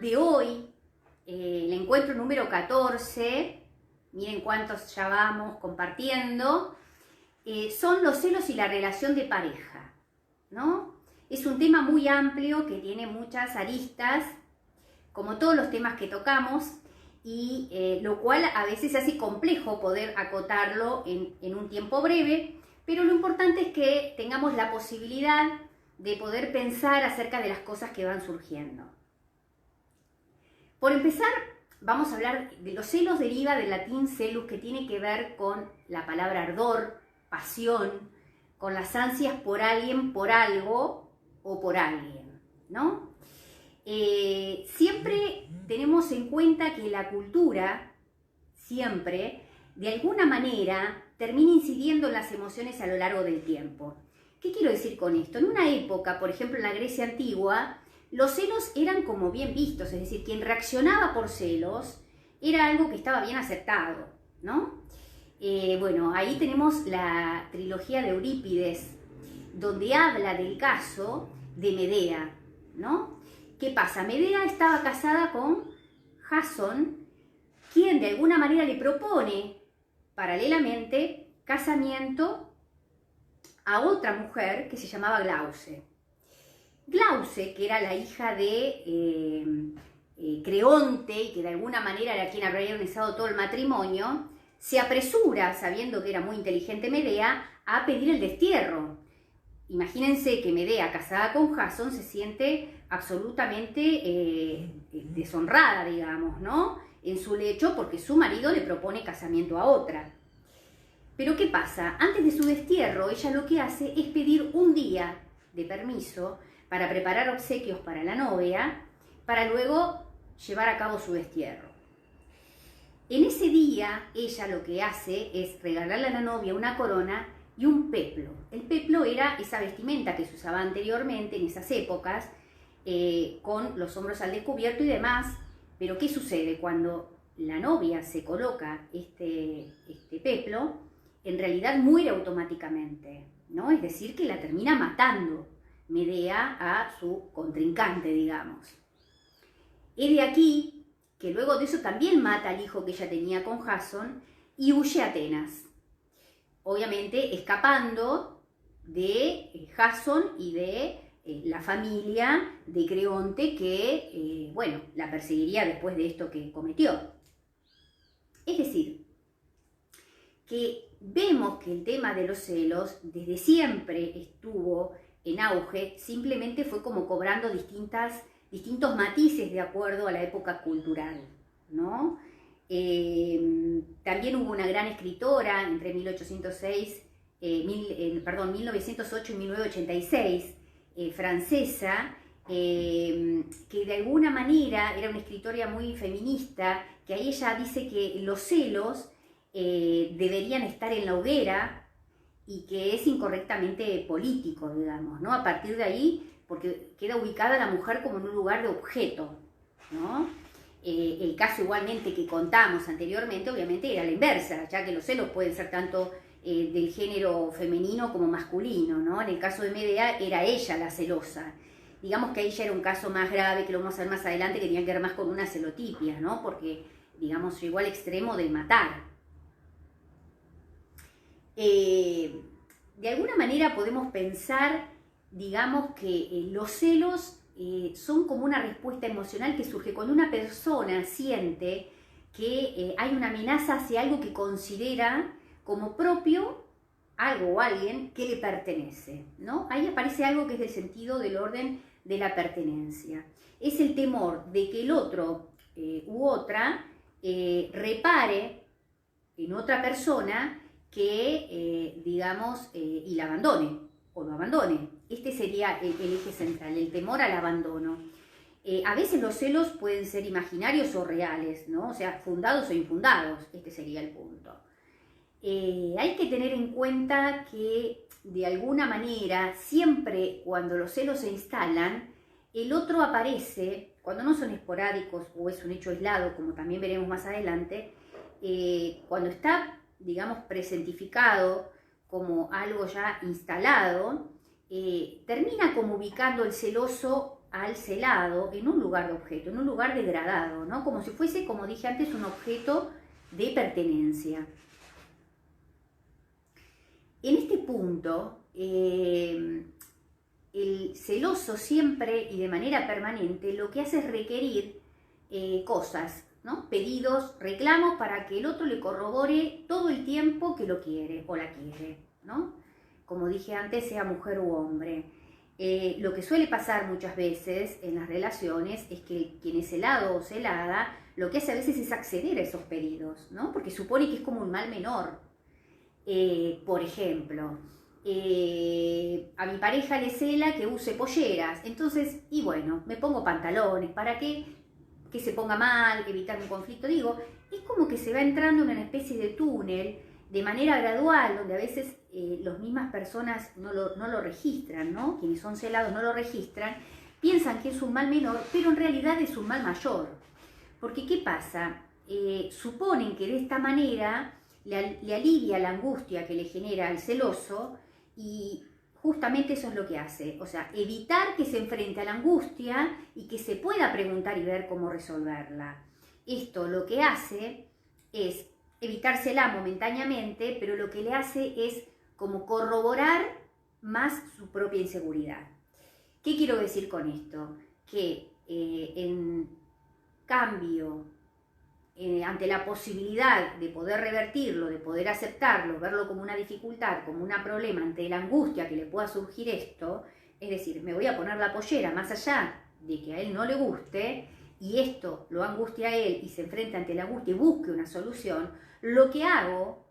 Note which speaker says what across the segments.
Speaker 1: de hoy, el encuentro número 14, miren cuántos ya vamos compartiendo, son los celos y la relación de pareja, ¿no? Es un tema muy amplio que tiene muchas aristas, como todos los temas que tocamos, y lo cual a veces hace complejo poder acotarlo en un tiempo breve, pero lo importante es que tengamos la posibilidad de poder pensar acerca de las cosas que van surgiendo. Por empezar, vamos a hablar de los celos, deriva del latín celus, que tiene que ver con la palabra ardor, pasión, con las ansias por alguien, por algo o por alguien, ¿no? Siempre tenemos en cuenta que la cultura, siempre, de alguna manera, termina incidiendo en las emociones a lo largo del tiempo. ¿Qué quiero decir con esto? En una época, por ejemplo en la Grecia antigua, los celos eran como bien vistos, es decir, quien reaccionaba por celos era algo que estaba bien aceptado, ¿no? Bueno, ahí tenemos la trilogía de Eurípides, donde habla del caso de Medea, ¿no? ¿Qué pasa? Medea estaba casada con Jasón, quien de alguna manera le propone paralelamente casamiento a otra mujer que se llamaba Glauce. Glauce, que era la hija de Creonte y que de alguna manera era quien habría organizado todo el matrimonio, se apresura, sabiendo que era muy inteligente Medea, a pedir el destierro. Imagínense que Medea, casada con Jasón, se siente absolutamente deshonrada, digamos, ¿no? En su lecho, porque su marido le propone casamiento a otra. Pero ¿qué pasa? Antes de su destierro, ella lo que hace es pedir un día de permiso para preparar obsequios para la novia, para luego llevar a cabo su destierro. En ese día, ella lo que hace es regalarle a la novia una corona y un peplo. El peplo era esa vestimenta que se usaba anteriormente en esas épocas, con los hombros al descubierto y demás. Pero ¿qué sucede? Cuando la novia se coloca este peplo, en realidad muere automáticamente, ¿no? Es decir, que la termina matando Medea a su contrincante, digamos. Es de aquí que luego de eso también mata al hijo que ella tenía con Jasón y huye a Atenas. Obviamente escapando de Jasón y de la familia de Creonte que, bueno, la perseguiría después de esto que cometió. Es decir, que vemos que el tema de los celos desde siempre estuvo en auge, simplemente fue como cobrando distintos matices de acuerdo a la época cultural, ¿no? También hubo una gran escritora entre 1908 y 1986, francesa, que de alguna manera era una escritora muy feminista, que ahí ella dice que los celos deberían estar en la hoguera y que es incorrectamente político, digamos, ¿no? A partir de ahí, porque queda ubicada la mujer como en un lugar de objeto, ¿no? El caso igualmente que contamos anteriormente, obviamente, era la inversa, ya que los celos pueden ser tanto del género femenino como masculino, ¿no? En el caso de Medea era ella la celosa. Digamos que ahí ya era un caso más grave, que lo vamos a ver más adelante, que tenía que ver más con una celotipia, ¿no? Porque, digamos, llegó al extremo del matar. De alguna manera podemos pensar, digamos, que los celos son como una respuesta emocional que surge cuando una persona siente que hay una amenaza hacia algo que considera como propio, algo o alguien que le pertenece, ¿no? Ahí aparece algo que es del sentido del orden de la pertenencia. Es el temor de que el otro u otra repare en otra persona que, digamos, y la abandone o lo abandone. Este sería el eje central, el temor al abandono. A veces los celos pueden ser imaginarios o reales, ¿no? O sea, fundados o infundados, este sería el punto. Hay que tener en cuenta que, de alguna manera, siempre cuando los celos se instalan, el otro aparece, cuando no son esporádicos o es un hecho aislado, como también veremos más adelante, cuando está, digamos, presentificado como algo ya instalado, termina como ubicando el celoso al celado en un lugar de objeto, en un lugar degradado, ¿no? Como si fuese, como dije antes, un objeto de pertenencia. En este punto, el celoso siempre y de manera permanente lo que hace es requerir cosas, ¿no? Pedidos, reclamos para que el otro le corrobore todo el tiempo que lo quiere o la quiere, ¿no? Como dije antes, sea mujer u hombre. Lo que suele pasar muchas veces en las relaciones es que quien es celado o celada lo que hace a veces es acceder a esos pedidos, ¿no? Porque supone que es como un mal menor. Por ejemplo, a mi pareja le cela que use polleras, entonces, y bueno, me pongo pantalones, ¿para qué? Que se ponga mal, evitar un conflicto. Digo, es como que se va entrando en una especie de túnel de manera gradual, donde a veces las mismas personas no lo registran, ¿no? Quienes son celados no lo registran, piensan que es un mal menor, pero en realidad es un mal mayor. Porque, ¿qué pasa? Suponen que de esta manera le alivia la angustia que le genera al celoso y justamente eso es lo que hace, o sea, evitar que se enfrente a la angustia y que se pueda preguntar y ver cómo resolverla. Esto lo que hace es evitársela momentáneamente, pero lo que le hace es como corroborar más su propia inseguridad. ¿Qué quiero decir con esto? Que en cambio, ante la posibilidad de poder revertirlo, de poder aceptarlo, verlo como una dificultad, como un problema, ante la angustia que le pueda surgir esto, es decir, me voy a poner la pollera más allá de que a él no le guste, y esto lo angustia a él y se enfrenta ante la angustia y busque una solución, lo que hago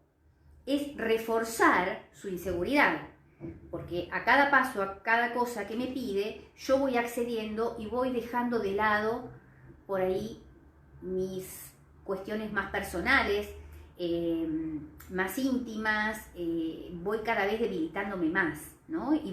Speaker 1: es reforzar su inseguridad. Porque a cada paso, a cada cosa que me pide, yo voy accediendo y voy dejando de lado por ahí mis cuestiones más personales, más íntimas, voy cada vez debilitándome más, ¿no? Y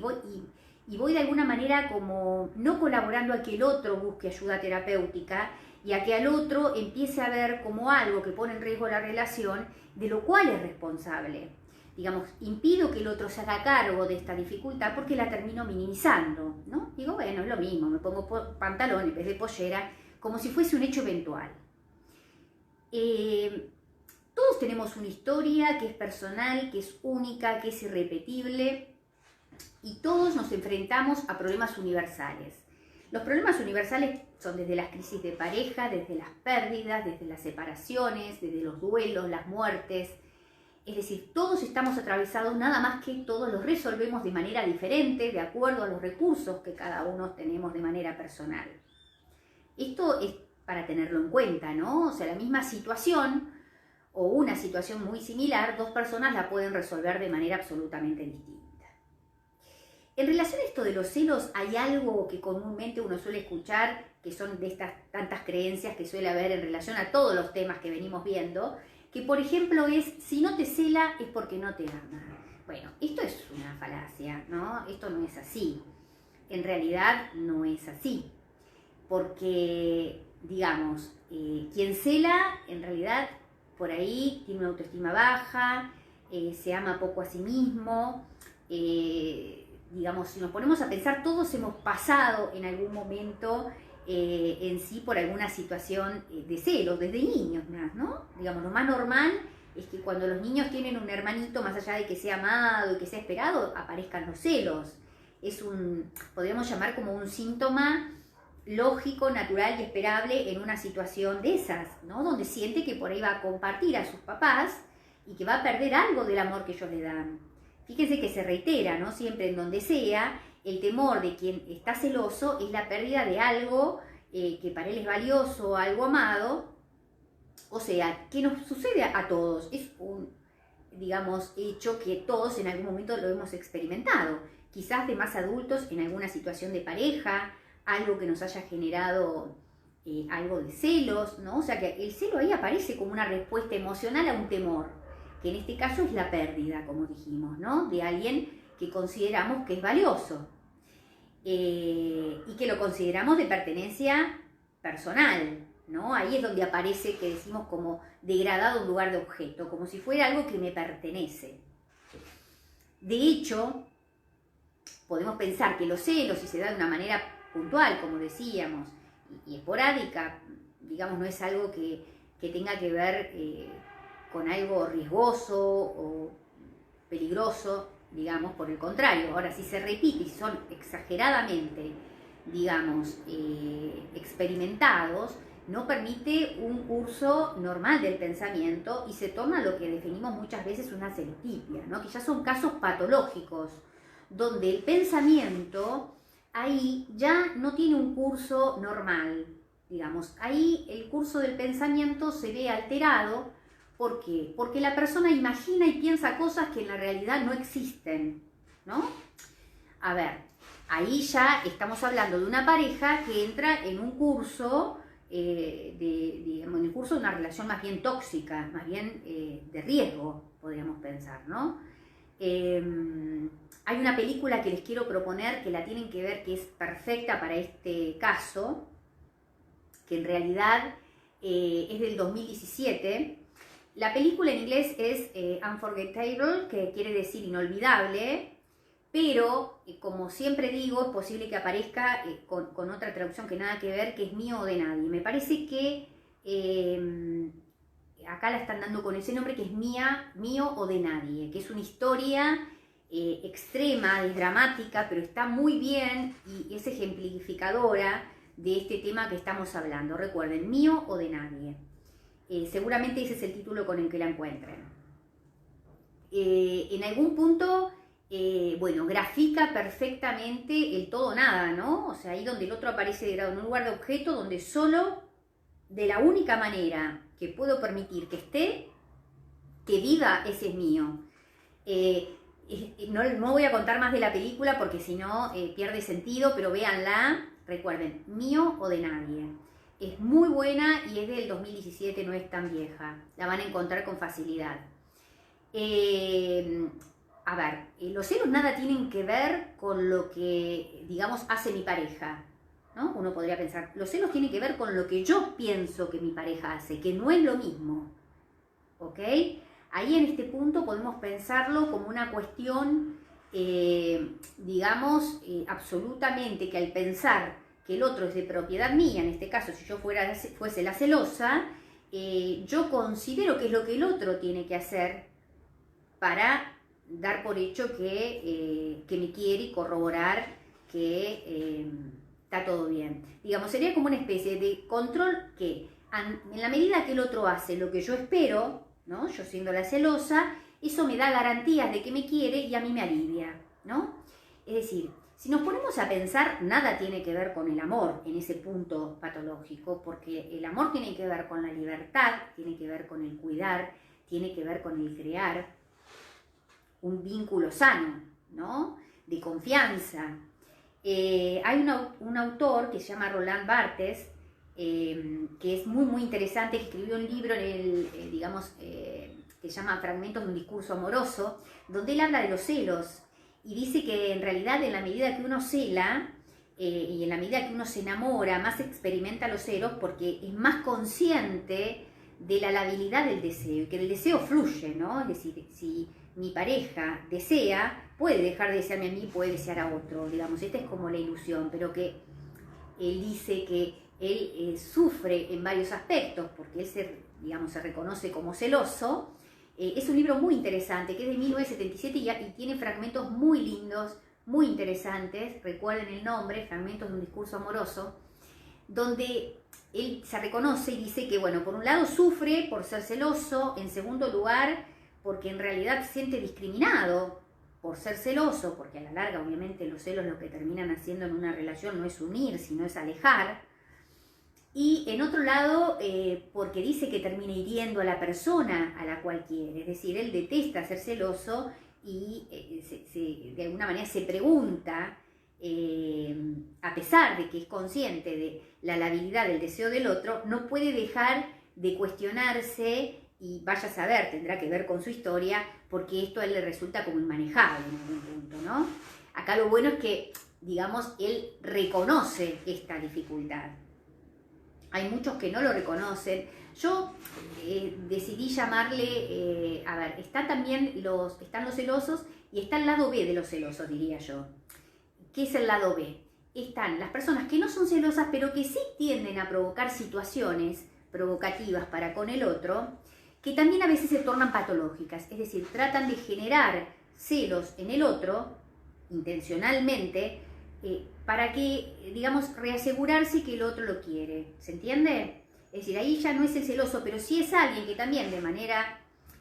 Speaker 1: voy de alguna manera como no colaborando a que el otro busque ayuda terapéutica y a que al otro empiece a ver como algo que pone en riesgo la relación, de lo cual es responsable. Digamos, impido que el otro se haga cargo de esta dificultad porque la termino minimizando, ¿no? Digo, bueno, es lo mismo, me pongo pantalón en vez de pollera, como si fuese un hecho eventual. Todos tenemos una historia que es personal, que es única, que es irrepetible, y todos nos enfrentamos a problemas universales. Los problemas universales son desde las crisis de pareja, desde las pérdidas, desde las separaciones, desde los duelos, las muertes. Es decir, todos estamos atravesados, nada más que todos los resolvemos de manera diferente, de acuerdo a los recursos que cada uno tenemos de manera personal. Esto es para tenerlo en cuenta, ¿no? O sea, la misma situación o una situación muy similar, dos personas la pueden resolver de manera absolutamente distinta. En relación a esto de los celos, hay algo que comúnmente uno suele escuchar, que son de estas tantas creencias que suele haber en relación a todos los temas que venimos viendo, que por ejemplo es, si no te cela es porque no te ama. Bueno, esto es una falacia, ¿no? Esto no es así. En realidad no es así. Porque, digamos, quien cela, en realidad, por ahí tiene una autoestima baja, se ama poco a sí mismo. Digamos, si nos ponemos a pensar, todos hemos pasado en algún momento en sí por alguna situación de celos, desde niños, ¿no? Digamos, lo más normal es que cuando los niños tienen un hermanito, más allá de que sea amado y que sea esperado, aparezcan los celos. Es podríamos llamar como un síntoma lógico, natural y esperable en una situación de esas, ¿no? Donde siente que por ahí va a compartir a sus papás y que va a perder algo del amor que ellos le dan. Fíjense que se reitera, ¿no? Siempre en donde sea, el temor de quien está celoso es la pérdida de algo que para él es valioso, algo amado. O sea, que nos sucede a todos. Es un, digamos, hecho que todos en algún momento lo hemos experimentado. Quizás de más adultos en alguna situación de pareja, algo que nos haya generado algo de celos, ¿no? O sea que el celo ahí aparece como una respuesta emocional a un temor, que en este caso es la pérdida, como dijimos, ¿no? De alguien que consideramos que es valioso y que lo consideramos de pertenencia personal, ¿no? Ahí es donde aparece que decimos como degradado un lugar de objeto, como si fuera algo que me pertenece. De hecho, podemos pensar que los celos, si se da de una manera puntual, como decíamos, y esporádica, digamos, no es algo que tenga que ver con algo riesgoso o peligroso, digamos, por el contrario. Ahora, si se repite y son exageradamente, digamos, experimentados, no permite un curso normal del pensamiento y se torna lo que definimos muchas veces una celotipia, ¿no? Que ya son casos patológicos, donde el pensamiento ahí ya no tiene un curso normal, digamos. Ahí el curso del pensamiento se ve alterado. ¿Por qué? Porque la persona imagina y piensa cosas que en la realidad no existen, ¿no? A ver, ahí ya estamos hablando de una pareja que entra en un curso, digamos, en el curso de una relación más bien tóxica, más bien de riesgo, podríamos pensar, ¿no? Hay una película que les quiero proponer, que la tienen que ver, que es perfecta para este caso, que en realidad es del 2017. La película en inglés es Unforgettable, que quiere decir inolvidable, pero como siempre digo, es posible que aparezca con otra traducción que nada que ver, que es Mío o de Nadie. Me parece que acá la están dando con ese nombre, que es Mío o de Nadie, que es una historia extrema, es dramática, pero está muy bien y es ejemplificadora de este tema que estamos hablando. Recuerden, Mío o de Nadie. Seguramente ese es el título con el que la encuentren. En algún punto, bueno, grafica perfectamente el todo o nada, ¿no? O sea, ahí donde el otro aparece de grado en un lugar de objeto, donde solo de la única manera que puedo permitir que esté, que viva, ese es mío. No voy a contar más de la película porque si no pierde sentido, pero véanla, recuerden, Mío o de Nadie. Es muy buena y es del 2017, no es tan vieja. La van a encontrar con facilidad. A ver, los celos nada tienen que ver con lo que, digamos, hace mi pareja, ¿no? Uno podría pensar, los celos tienen que ver con lo que yo pienso que mi pareja hace, que no es lo mismo, ¿ok? Ahí en este punto podemos pensarlo como una cuestión, digamos, absolutamente que al pensar que el otro es de propiedad mía, en este caso si yo fuese la celosa, yo considero que es lo que el otro tiene que hacer para dar por hecho que me quiere y corroborar que está todo bien. Digamos, sería como una especie de control que en la medida que el otro hace lo que yo espero, ¿no? Yo siendo la celosa, eso me da garantías de que me quiere y a mí me alivia, ¿no? Es decir, si nos ponemos a pensar, nada tiene que ver con el amor en ese punto patológico, porque el amor tiene que ver con la libertad, tiene que ver con el cuidar, tiene que ver con el crear un vínculo sano, ¿no? De confianza. Hay un autor que se llama Roland Barthes, que es muy, muy interesante, que escribió un libro, que se llama Fragmentos de un discurso amoroso, donde él habla de los celos y dice que en realidad en la medida que uno cela y en la medida que uno se enamora, más experimenta los celos porque es más consciente de la labilidad del deseo y que el deseo fluye, ¿no? Es decir, si mi pareja desea, puede dejar de desearme a mí, puede desear a otro, digamos, esta es como la ilusión, pero que él dice que él sufre en varios aspectos, porque él se reconoce como celoso. Es un libro muy interesante, que es de 1977 y tiene fragmentos muy lindos, muy interesantes, recuerden el nombre, Fragmentos de un discurso amoroso, donde él se reconoce y dice que, bueno, por un lado sufre por ser celoso, en segundo lugar, porque en realidad se siente discriminado por ser celoso, porque a la larga obviamente los celos lo que terminan haciendo en una relación no es unir, sino es alejar. Y en otro lado, porque dice que termina hiriendo a la persona a la cual quiere, es decir, él detesta ser celoso y de alguna manera se pregunta, a pesar de que es consciente de la labilidad del deseo del otro, no puede dejar de cuestionarse y vaya a saber, tendrá que ver con su historia, porque esto a él le resulta como inmanejable en algún punto, ¿no? Acá lo bueno es que, digamos, él reconoce esta dificultad. Hay muchos que no lo reconocen. Yo decidí llamarle, están los celosos y está el lado B de los celosos, diría yo. ¿Qué es el lado B? están las personas que no son celosas, pero que sí tienden a provocar situaciones provocativas para con el otro, que también a veces se tornan patológicas, es decir, tratan de generar celos en el otro, intencionalmente, para que, digamos, reasegurarse que el otro lo quiere. ¿Se entiende? Es decir, ahí ya no es el celoso, pero sí es alguien que también de manera,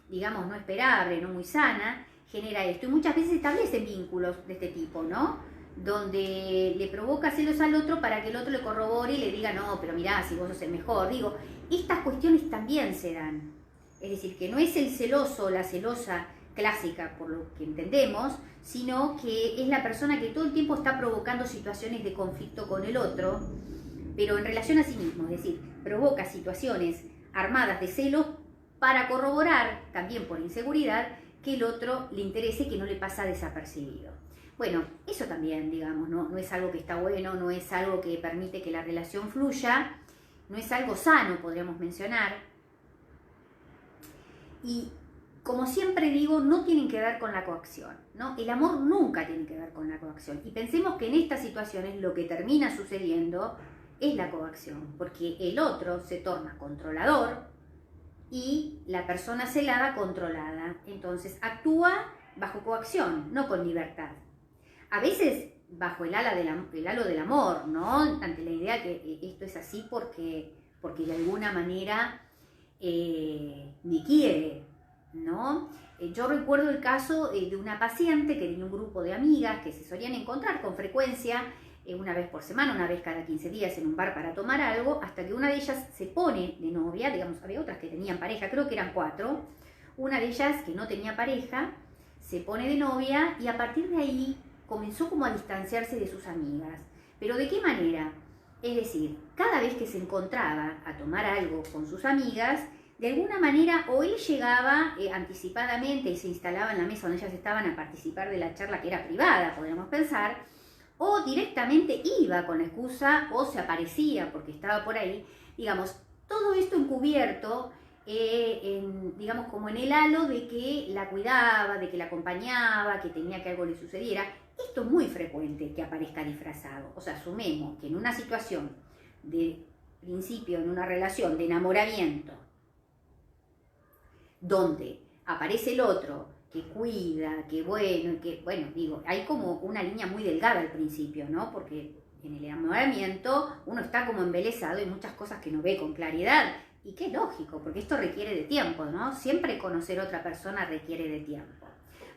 Speaker 1: digamos, no esperable, no muy sana, genera esto. Y muchas veces establecen vínculos de este tipo, ¿no? Donde le provoca celos al otro para que el otro le corrobore y le diga, no, pero mirá, si vos sos el mejor. Digo, estas cuestiones también se dan. Es decir, que no es el celoso o la celosa clásica, por lo que entendemos, sino que es la persona que todo el tiempo está provocando situaciones de conflicto con el otro, pero en relación a sí mismo, es decir, provoca situaciones armadas de celos para corroborar, también por inseguridad, que el otro le interese, que no le pasa desapercibido. Bueno, eso también, digamos, no es algo que está bueno, no es algo que permite que la relación fluya, no es algo sano, podríamos mencionar. Y como siempre digo, no tienen que ver con la coacción, ¿no? El amor nunca tiene que ver con la coacción. Y pensemos que en estas situaciones lo que termina sucediendo es la coacción, porque el otro se torna controlador y la persona celada controlada. Entonces actúa bajo coacción, no con libertad. A veces bajo el halo del amor, ¿no? Ante la idea que esto es así porque de alguna manera me quiere, ¿no? Yo recuerdo el caso de una paciente que tenía un grupo de amigas que se solían encontrar con frecuencia, una vez por semana, una vez cada 15 días en un bar para tomar algo, hasta que una de ellas se pone de novia, digamos, había otras que tenían pareja, creo que eran 4, una de ellas que no tenía pareja, se pone de novia y a partir de ahí comenzó como a distanciarse de sus amigas. ¿Pero de qué manera? Es decir, cada vez que se encontraba a tomar algo con sus amigas, de alguna manera o él llegaba anticipadamente y se instalaba en la mesa donde ellas estaban a participar de la charla que era privada, podríamos pensar, o directamente iba con la excusa o se aparecía porque estaba por ahí, digamos, todo esto encubierto, digamos, como en el halo de que la cuidaba, de que la acompañaba, que tenía que algo le sucediera. Esto es muy frecuente que aparezca disfrazado. O sea, asumemos que en una situación de principio, en una relación de enamoramiento, donde aparece el otro, que cuida, que bueno, digo, hay como una línea muy delgada al principio, ¿no? Porque en el enamoramiento uno está como embelesado y muchas cosas que no ve con claridad. Y qué lógico, porque esto requiere de tiempo, ¿no? Siempre conocer a otra persona requiere de tiempo.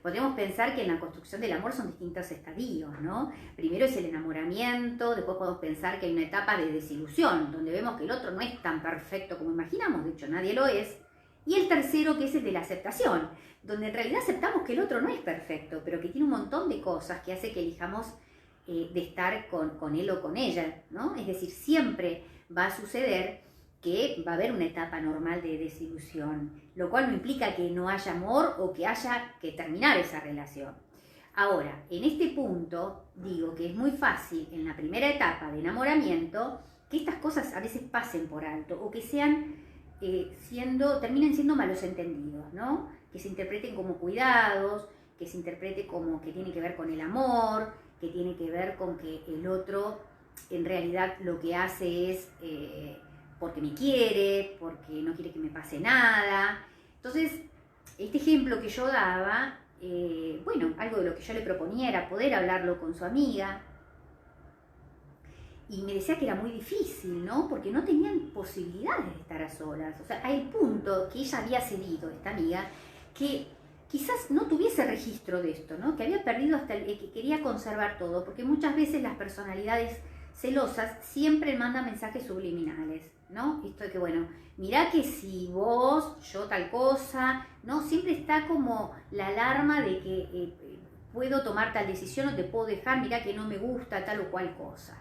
Speaker 1: Podemos pensar que en la construcción del amor son distintos estadios, ¿no? Primero es el enamoramiento, después podemos pensar que hay una etapa de desilusión, donde vemos que el otro no es tan perfecto como imaginamos, de hecho nadie lo es. Y el tercero, que es el de la aceptación, donde en realidad aceptamos que el otro no es perfecto, pero que tiene un montón de cosas que hace que elijamos de estar con él o con ella, ¿no? Es decir, siempre va a suceder que va a haber una etapa normal de desilusión, lo cual no implica que no haya amor o que haya que terminar esa relación. Ahora, en este punto, digo que es muy fácil en la primera etapa de enamoramiento que estas cosas a veces pasen por alto o que sean terminen siendo malos entendidos, ¿no? Que se interpreten como cuidados, que se interprete como que tiene que ver con el amor, que tiene que ver con que el otro en realidad lo que hace es porque me quiere, porque no quiere que me pase nada. Entonces, este ejemplo que yo daba, bueno, algo de lo que yo le proponía era poder hablarlo con su amiga, y me decía que era muy difícil, ¿no? Porque no tenían posibilidades de estar a solas. O sea, a el punto que ella había cedido, esta amiga, que quizás no tuviese registro de esto, ¿no? Que había perdido hasta que quería conservar todo, porque muchas veces las personalidades celosas siempre mandan mensajes subliminales, ¿no? Esto de que, bueno, mirá que si vos, yo tal cosa, ¿no? Siempre está como la alarma de que puedo tomar tal decisión o te puedo dejar, mirá que no me gusta tal o cual cosa.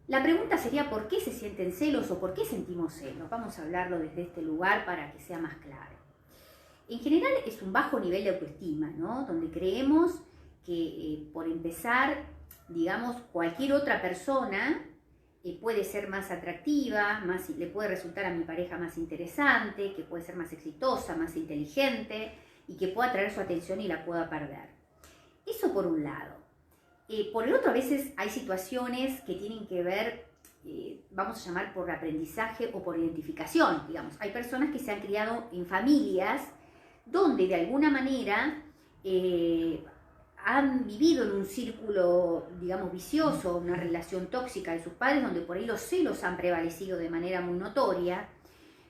Speaker 1: La pregunta sería ¿por qué se sienten celos o por qué sentimos celos? Vamos a hablarlo desde este lugar para que sea más claro. En general es un bajo nivel de autoestima, ¿no? Donde creemos que por empezar, digamos, cualquier otra persona puede ser más atractiva, le puede resultar a mi pareja más interesante, que puede ser más exitosa, más inteligente y que pueda atraer su atención y la pueda perder. Eso por un lado. Por el otro, a veces hay situaciones que tienen que ver, vamos a llamar por aprendizaje o por identificación, digamos. Hay personas que se han criado en familias donde de alguna manera han vivido en un círculo, digamos, vicioso, una relación tóxica de sus padres, donde por ahí los celos han prevalecido de manera muy notoria.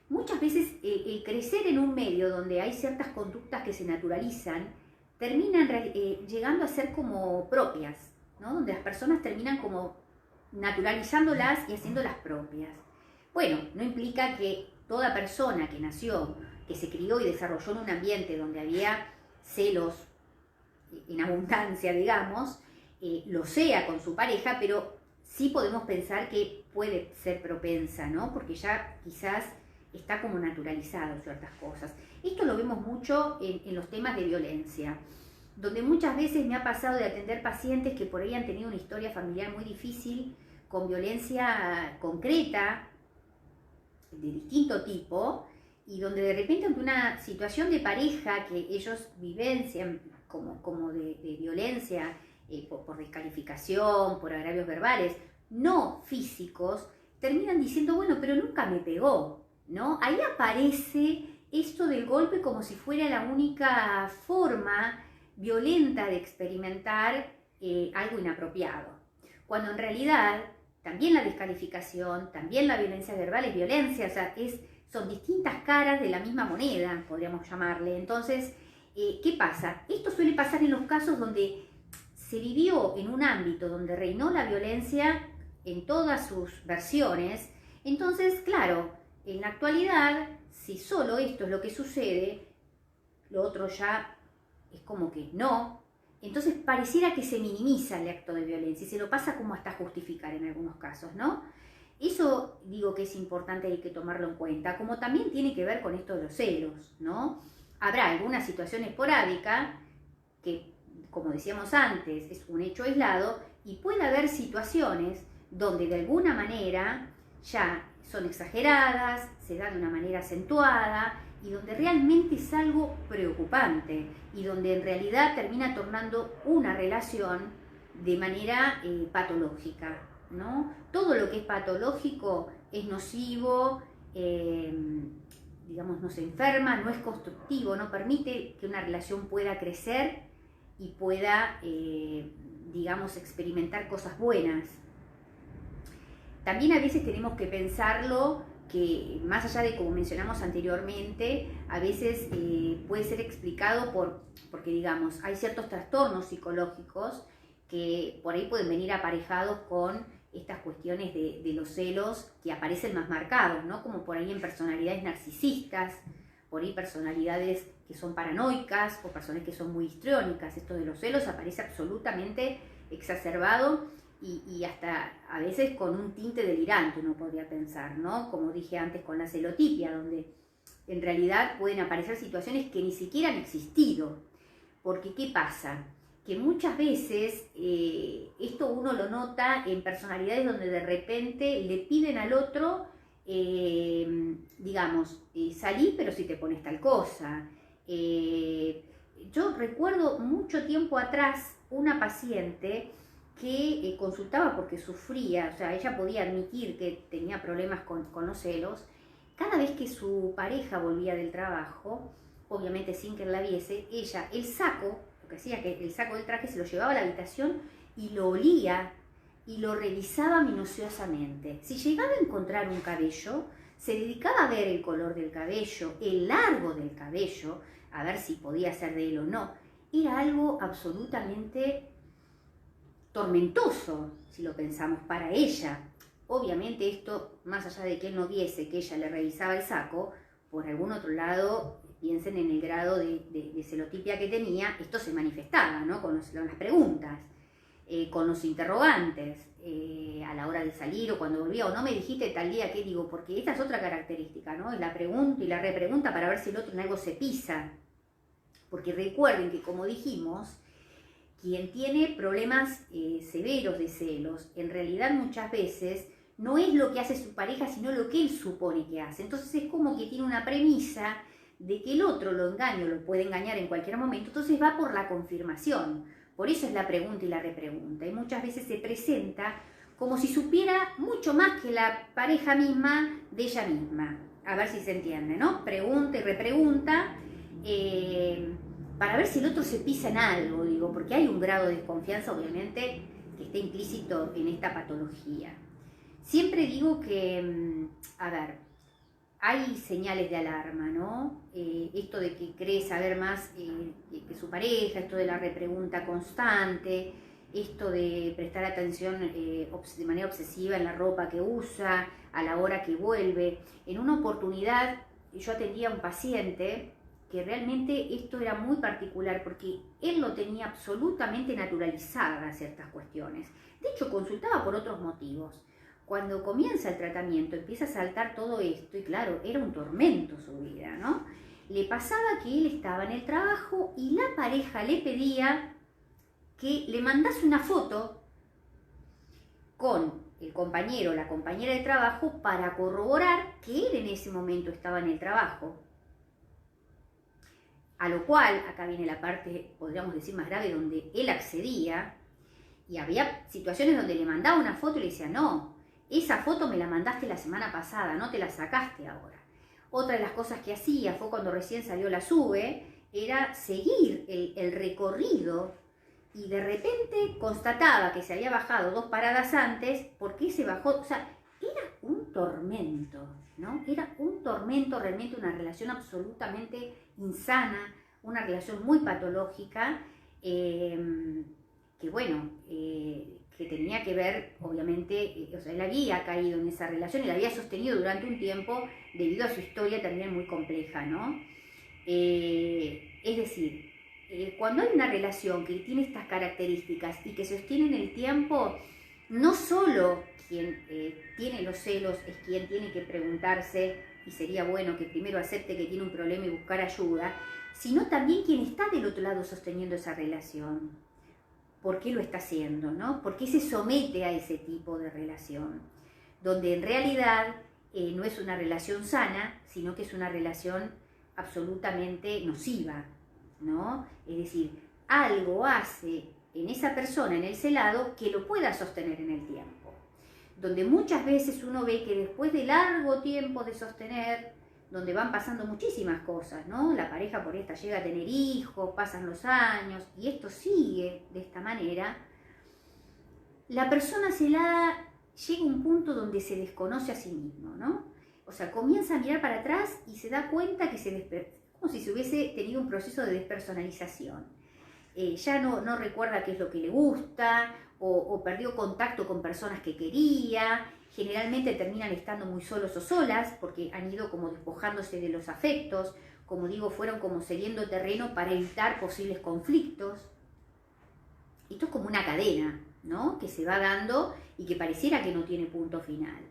Speaker 1: Muchas veces el crecer en un medio donde hay ciertas conductas que se naturalizan, terminan llegando a ser como propias, ¿no? Donde las personas terminan como naturalizándolas y haciéndolas propias. Bueno, no implica que toda persona que nació, que se crió y desarrolló en un ambiente donde había celos en abundancia, digamos, lo sea con su pareja, pero sí podemos pensar que puede ser propensa, ¿no? Porque ya quizás está como naturalizado ciertas cosas. Esto lo vemos mucho en los temas de violencia, donde muchas veces me ha pasado de atender pacientes que por ahí han tenido una historia familiar muy difícil, con violencia concreta, de distinto tipo, y donde de repente ante una situación de pareja que ellos vivencian como de violencia por descalificación, por agravios verbales, no físicos, terminan diciendo, bueno, pero nunca me pegó, ¿no? Ahí aparece esto del golpe como si fuera la única forma violenta de experimentar algo inapropiado, cuando en realidad también la descalificación, también la violencia verbal es violencia, o sea, son distintas caras de la misma moneda, podríamos llamarle. Entonces, ¿qué pasa? Esto suele pasar en los casos donde se vivió en un ámbito donde reinó la violencia en todas sus versiones. Entonces, claro, en la actualidad, si solo esto es lo que sucede, lo otro ya es como que no. Entonces pareciera que se minimiza el acto de violencia y se lo pasa como hasta justificar en algunos casos, ¿no? Eso digo que es importante, hay que tomarlo en cuenta, como también tiene que ver con esto de los celos, ¿no? Habrá alguna situación esporádica que, como decíamos antes, es un hecho aislado, y puede haber situaciones donde de alguna manera ya son exageradas, se dan de una manera acentuada y donde realmente es algo preocupante y donde en realidad termina tornando una relación de manera patológica, ¿no? Todo lo que es patológico es nocivo, digamos, nos enferma, no es constructivo, no permite que una relación pueda crecer y pueda, digamos, experimentar cosas buenas. También a veces tenemos que pensarlo que, más allá de como mencionamos anteriormente, a veces puede ser explicado porque, digamos, hay ciertos trastornos psicológicos que por ahí pueden venir aparejados con estas cuestiones de los celos que aparecen más marcados, ¿no? Como por ahí en personalidades narcisistas, por ahí personalidades que son paranoicas o personas que son muy histriónicas. Esto de los celos aparece absolutamente exacerbado y hasta a veces con un tinte delirante, uno podría pensar, ¿no? Como dije antes con la celotipia, donde en realidad pueden aparecer situaciones que ni siquiera han existido. Porque, ¿qué pasa? Que muchas veces esto uno lo nota en personalidades donde de repente le piden al otro, digamos, salí pero si te pones tal cosa. Yo recuerdo mucho tiempo atrás una paciente que consultaba porque sufría, o sea, ella podía admitir que tenía problemas con los celos. Cada vez que su pareja volvía del trabajo, obviamente sin que él la viese, ella, el saco, lo que hacía que el saco del traje se lo llevaba a la habitación y lo olía y lo revisaba minuciosamente. Si llegaba a encontrar un cabello, se dedicaba a ver el color del cabello, el largo del cabello, a ver si podía ser de él o no. Era algo absolutamente tormentoso, si lo pensamos, para ella. Obviamente esto, más allá de que él no viese que ella le revisaba el saco, por algún otro lado, piensen en el grado de celotipia que tenía, esto se manifestaba, ¿no? Con las preguntas, con los interrogantes, a la hora de salir o cuando volvía, o no me dijiste tal día, ¿qué digo? Porque esta es otra característica, ¿no? Es la pregunta y la repregunta para ver si el otro en algo se pisa. Porque recuerden que, como dijimos, quien tiene problemas severos de celos, en realidad muchas veces no es lo que hace su pareja, sino lo que él supone que hace. Entonces es como que tiene una premisa de que el otro lo engaña o lo puede engañar en cualquier momento, entonces va por la confirmación, Por eso es la pregunta y la repregunta. Y muchas veces se presenta como si supiera mucho más que la pareja misma de ella misma. A ver si se entiende, ¿no? Pregunta y repregunta para ver si el otro se pisa en algo, digo, porque hay un grado de desconfianza, obviamente, que está implícito en esta patología. Siempre digo que, a ver, hay señales de alarma, ¿no? Esto de que cree saber más que su pareja, esto de la repregunta constante, esto de prestar atención de manera obsesiva en la ropa que usa, a la hora que vuelve. En una oportunidad yo atendía a un paciente que realmente esto era muy particular porque él lo tenía absolutamente naturalizadas ciertas cuestiones. De hecho, consultaba por otros motivos. Cuando comienza el tratamiento empieza a saltar todo esto y claro, era un tormento su vida, ¿no? Le pasaba que él estaba en el trabajo y la pareja le pedía que le mandase una foto con el compañero o la compañera de trabajo para corroborar que él en ese momento estaba en el trabajo. A lo cual, acá viene la parte, podríamos decir, más grave, donde él accedía y había situaciones donde le mandaba una foto y le decía, no, esa foto me la mandaste la semana pasada, no te la sacaste ahora. Otra de las cosas que hacía fue cuando recién salió la SUBE, era seguir el recorrido y de repente constataba que se había bajado 2 paradas antes, ¿por qué se bajó? O sea, era un tormento, ¿no? Era un tormento, realmente una relación absolutamente insana, una relación muy patológica, que bueno, que tenía que ver, obviamente, o sea, él había caído en esa relación y la había sostenido durante un tiempo debido a su historia también muy compleja, ¿no? Es decir, cuando hay una relación que tiene estas características y que se sostiene en el tiempo, no solo quien tiene los celos es quien tiene que preguntarse, y sería bueno que primero acepte que tiene un problema y buscar ayuda, sino también quien está del otro lado sosteniendo esa relación. ¿Por qué lo está haciendo, no? ¿Por qué se somete a ese tipo de relación? Donde en realidad no es una relación sana, sino que es una relación absolutamente nociva, ¿no? Es decir, algo hace en esa persona, en el celado, que lo pueda sostener en el tiempo. Donde muchas veces uno ve que después de largo tiempo de sostener, donde van pasando muchísimas cosas, ¿no? La pareja por esta llega a tener hijos, pasan los años, y esto sigue de esta manera, la persona celada llega a un punto donde se desconoce a sí mismo, ¿no? O sea, comienza a mirar para atrás y se da cuenta que como si se hubiese tenido un proceso de despersonalización. Ya no recuerda qué es lo que le gusta, o perdió contacto con personas que quería. Generalmente terminan estando muy solos o solas porque han ido como despojándose de los afectos, como digo, fueron como cediendo terreno para evitar posibles conflictos. Esto es como una cadena, ¿no? Que se va dando y que pareciera que no tiene punto final.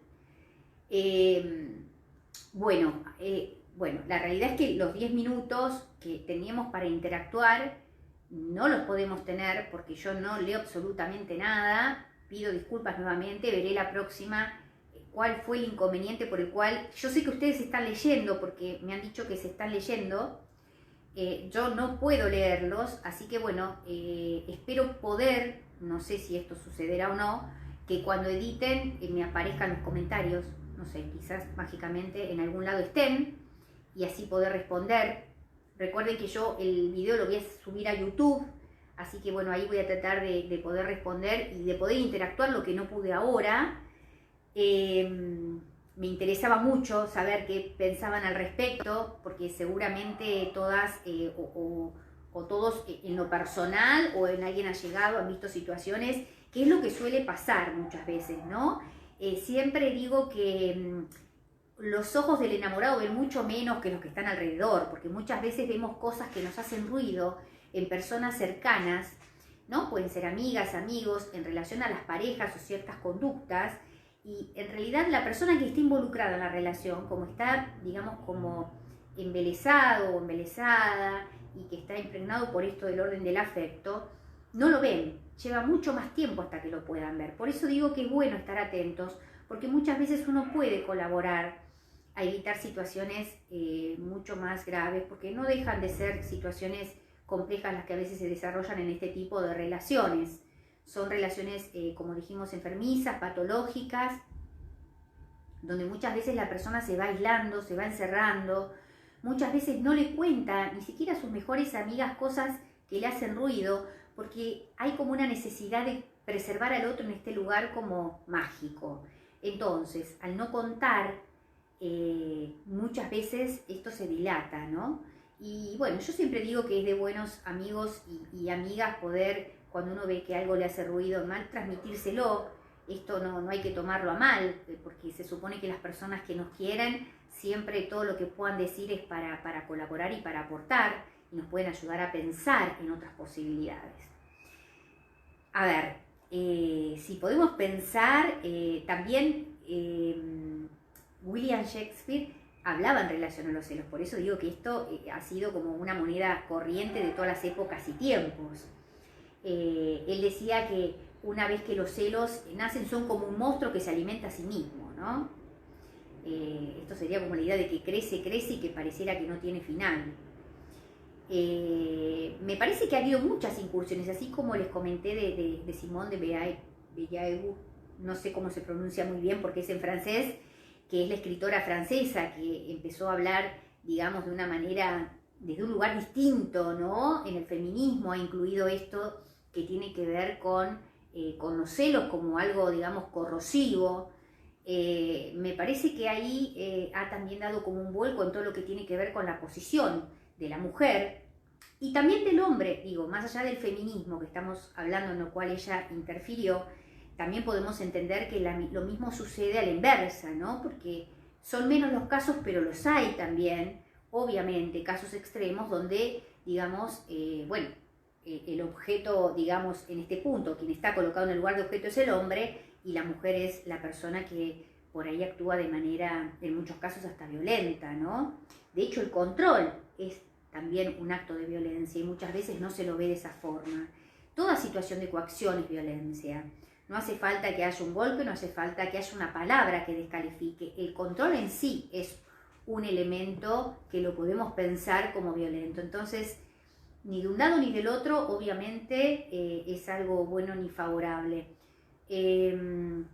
Speaker 1: Bueno, la realidad es que los 10 minutos que teníamos para interactuar no los podemos tener porque yo no leo absolutamente nada. Pido disculpas nuevamente, veré la próxima cuál fue el inconveniente por el cual... Yo sé que ustedes están leyendo porque me han dicho que se están leyendo. Yo no puedo leerlos, así que bueno, espero poder, no sé si esto sucederá o no, que cuando editen me aparezcan los comentarios, no sé, quizás mágicamente en algún lado estén y así poder responder. Recuerden que yo el video lo voy a subir a YouTube, así que bueno, ahí voy a tratar de poder responder y de poder interactuar lo que no pude ahora. Me interesaba mucho saber qué pensaban al respecto, porque seguramente todas o todos en lo personal o en alguien allegado han visto situaciones, que es lo que suele pasar muchas veces, ¿no? Siempre digo que los ojos del enamorado ven mucho menos que los que están alrededor, porque muchas veces vemos cosas que nos hacen ruido en personas cercanas, ¿no? Pueden ser amigas, amigos, en relación a las parejas o ciertas conductas, y en realidad la persona que está involucrada en la relación, como está, digamos, como embelesado o embelesada, y que está impregnado por esto del orden del afecto, no lo ven, lleva mucho más tiempo hasta que lo puedan ver. Por eso digo que es bueno estar atentos, porque muchas veces uno puede colaborar a evitar situaciones mucho más graves, porque no dejan de ser situaciones complejas las que a veces se desarrollan en este tipo de relaciones. Son relaciones, como dijimos, enfermizas, patológicas, donde muchas veces la persona se va aislando, se va encerrando, muchas veces no le cuenta ni siquiera a sus mejores amigas cosas que le hacen ruido, porque hay como una necesidad de preservar al otro en este lugar como mágico. Entonces, al no contar, muchas veces esto se dilata, ¿no? Y bueno, yo siempre digo que es de buenos amigos y amigas poder, cuando uno ve que algo le hace ruido mal, transmitírselo. Esto no hay que tomarlo a mal, porque se supone que las personas que nos quieren, siempre todo lo que puedan decir es para colaborar y para aportar, y nos pueden ayudar a pensar en otras posibilidades. A ver, si podemos pensar, también William Shakespeare hablaba en relación a los celos, por eso digo que esto ha sido como una moneda corriente de todas las épocas y tiempos. Él decía que una vez que los celos nacen son como un monstruo que se alimenta a sí mismo, ¿no? Esto sería como la idea de que crece y que pareciera que no tiene final. Me parece que ha habido muchas incursiones, así como les comenté de Simone de Beauvoir, no sé cómo se pronuncia muy bien porque es en francés, que es la escritora francesa que empezó a hablar, digamos, de una manera, desde un lugar distinto, ¿no? En el feminismo ha incluido esto que tiene que ver con los celos como algo, digamos, corrosivo. Me parece que ahí ha también dado como un vuelco en todo lo que tiene que ver con la posición de la mujer y también del hombre, digo, más allá del feminismo que estamos hablando, en lo cual ella interfirió, también podemos entender que lo mismo sucede a la inversa, ¿no? Porque son menos los casos, pero los hay también, obviamente, casos extremos donde, digamos, el objeto, digamos, en este punto, quien está colocado en el lugar de objeto es el hombre y la mujer es la persona que por ahí actúa de manera, en muchos casos, hasta violenta, ¿no? De hecho, el control es también un acto de violencia y muchas veces no se lo ve de esa forma. Toda situación de coacción es violencia. No hace falta que haya un golpe, no hace falta que haya una palabra que descalifique. El control en sí es un elemento que lo podemos pensar como violento. Entonces, ni de un lado ni del otro, obviamente, es algo bueno ni favorable. Yo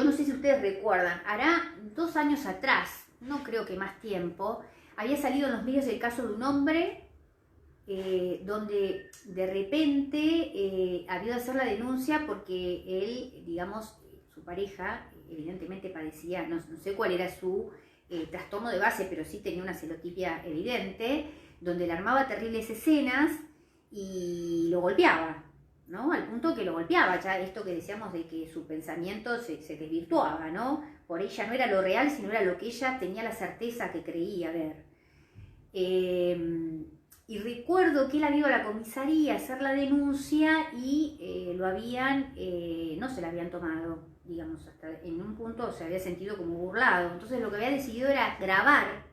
Speaker 1: no sé si ustedes recuerdan, hará 2 años atrás, no creo que más tiempo, había salido en los medios el caso de un hombre donde de repente había de hacer la denuncia porque él, digamos, su pareja, evidentemente padecía, no sé cuál era su trastorno de base, pero sí tenía una celotipia evidente, donde le armaba terribles escenas y lo golpeaba, ¿no? Al punto que lo golpeaba, ya esto que decíamos de que su pensamiento se desvirtuaba, ¿no? Por ella no era lo real, sino era lo que ella tenía la certeza que creía ver. Y recuerdo que él había ido a la comisaría a hacer la denuncia y no se la habían tomado, digamos, hasta en un punto se había sentido como burlado. Entonces lo que había decidido era grabar,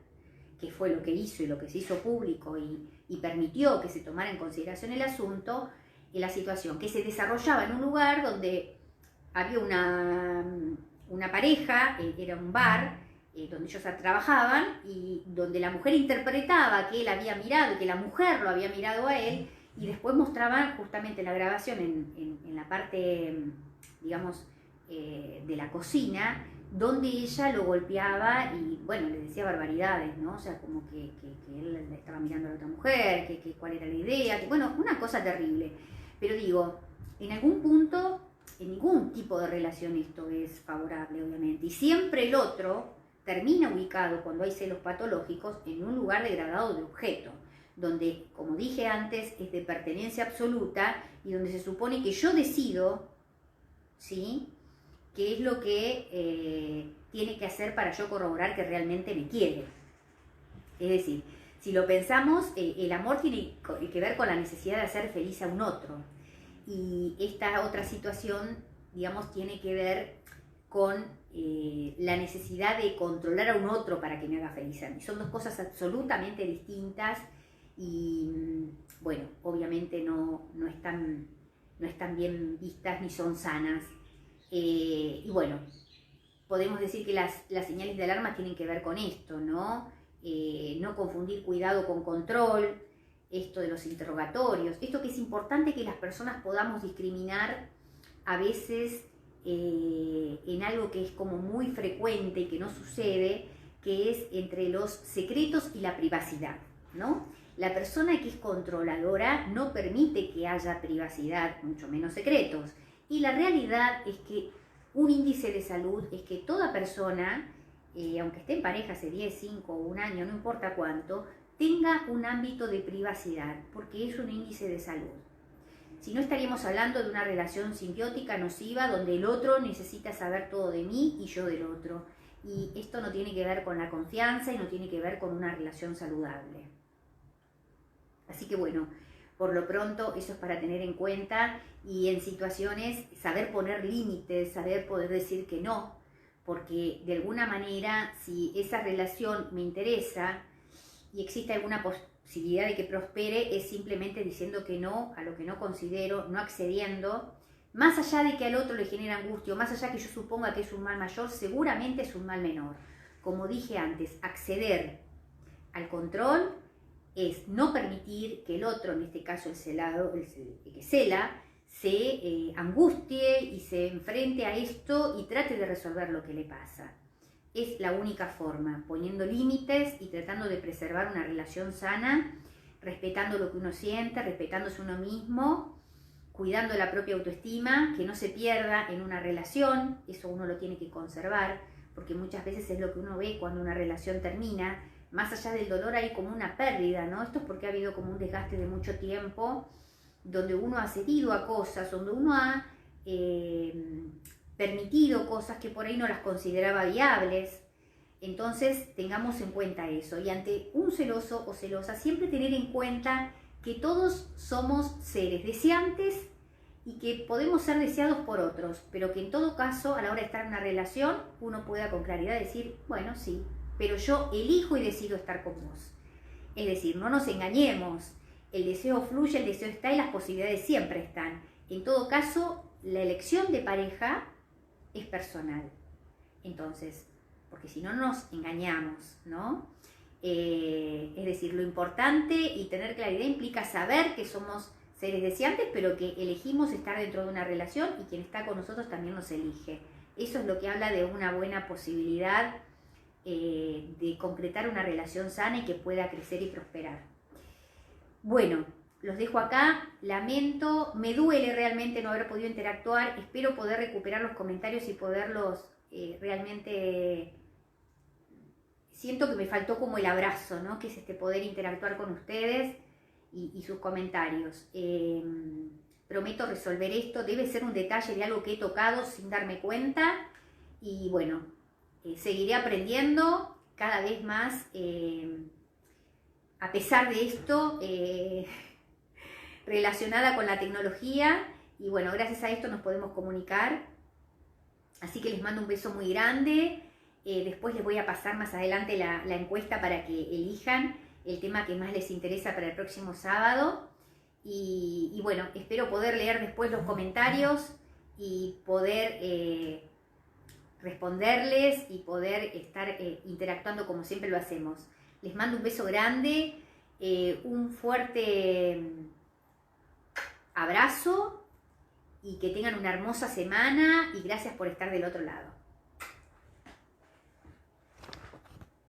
Speaker 1: que fue lo que hizo y lo que se hizo público y permitió que se tomara en consideración el asunto, en la situación que se desarrollaba en un lugar donde había una pareja, era un bar, donde ellos trabajaban y donde la mujer interpretaba que él había mirado y que la mujer lo había mirado a él, y después mostraban justamente la grabación en la parte, digamos, de la cocina, donde ella lo golpeaba y, bueno, le decía barbaridades, ¿no? O sea, como que él estaba mirando a la otra mujer, que cuál era la idea, que, bueno, una cosa terrible. Pero digo, en algún punto, en ningún tipo de relación esto es favorable, obviamente, y siempre el otro termina ubicado, cuando hay celos patológicos, en un lugar degradado de objeto, donde, como dije antes, es de pertenencia absoluta y donde se supone que yo decido, ¿sí?, qué es lo que tiene que hacer para yo corroborar que realmente me quiere. Es decir, si lo pensamos, el amor tiene que ver con la necesidad de hacer feliz a un otro. Y esta otra situación, digamos, tiene que ver con la necesidad de controlar a un otro para que me haga feliz a mí. Son dos cosas absolutamente distintas y, bueno, obviamente no están bien vistas ni son sanas. Y bueno, podemos decir que las señales de alarma tienen que ver con esto, ¿no? No confundir cuidado con control, esto de los interrogatorios, esto que es importante que las personas podamos discriminar a veces en algo que es como muy frecuente y que no sucede, que es entre los secretos y la privacidad, ¿no? La persona que es controladora no permite que haya privacidad, mucho menos secretos. Y la realidad es que un índice de salud es que toda persona, aunque esté en pareja hace 10, 5 o un año, no importa cuánto, tenga un ámbito de privacidad, porque es un índice de salud. Si no, estaríamos hablando de una relación simbiótica, nociva, donde el otro necesita saber todo de mí y yo del otro. Y esto no tiene que ver con la confianza y no tiene que ver con una relación saludable. Así que bueno, por lo pronto eso es para tener en cuenta, y en situaciones saber poner límites, saber poder decir que no, porque de alguna manera si esa relación me interesa y existe alguna posibilidad de que prospere, es simplemente diciendo que no a lo que no considero, no accediendo, más allá de que al otro le genera angustia, más allá que yo suponga que es un mal mayor, seguramente es un mal menor. Como dije antes, acceder al control es no permitir que el otro, en este caso el celado, el que cela, se angustie y se enfrente a esto y trate de resolver lo que le pasa. Es la única forma, poniendo límites y tratando de preservar una relación sana, respetando lo que uno siente, respetándose uno mismo, cuidando la propia autoestima, que no se pierda en una relación, eso uno lo tiene que conservar, porque muchas veces es lo que uno ve cuando una relación termina. Más allá del dolor hay como una pérdida, ¿no? Esto es porque ha habido como un desgaste de mucho tiempo, donde uno ha cedido a cosas, donde uno ha permitido cosas que por ahí no las consideraba viables. Entonces tengamos en cuenta eso, y ante un celoso o celosa siempre tener en cuenta que todos somos seres deseantes y que podemos ser deseados por otros, pero que en todo caso a la hora de estar en una relación uno pueda con claridad decir, bueno, sí, pero yo elijo y decido estar con vos. Es decir, no nos engañemos, el deseo fluye, el deseo está y las posibilidades siempre están. En todo caso, la elección de pareja es personal. Entonces, porque si no nos engañamos, ¿no? Es decir, lo importante y tener claridad implica saber que somos seres deseantes, pero que elegimos estar dentro de una relación y quien está con nosotros también nos elige. Eso es lo que habla de una buena posibilidad de concretar una relación sana y que pueda crecer y prosperar. Bueno, los dejo acá, lamento, me duele realmente no haber podido interactuar, espero poder recuperar los comentarios y poderlos realmente... Siento que me faltó como el abrazo, ¿no? Que es poder interactuar con ustedes y sus comentarios. Prometo resolver esto, debe ser un detalle de algo que he tocado sin darme cuenta, y bueno, seguiré aprendiendo cada vez más a pesar de esto, relacionada con la tecnología, y bueno, gracias a esto nos podemos comunicar. Así que les mando un beso muy grande. Después les voy a pasar más adelante la encuesta para que elijan el tema que más les interesa para el próximo sábado. Y bueno, espero poder leer después los comentarios y poder responderles y poder estar interactuando como siempre lo hacemos. Les mando un beso grande, un fuerte abrazo, y que tengan una hermosa semana, y gracias por estar del otro lado.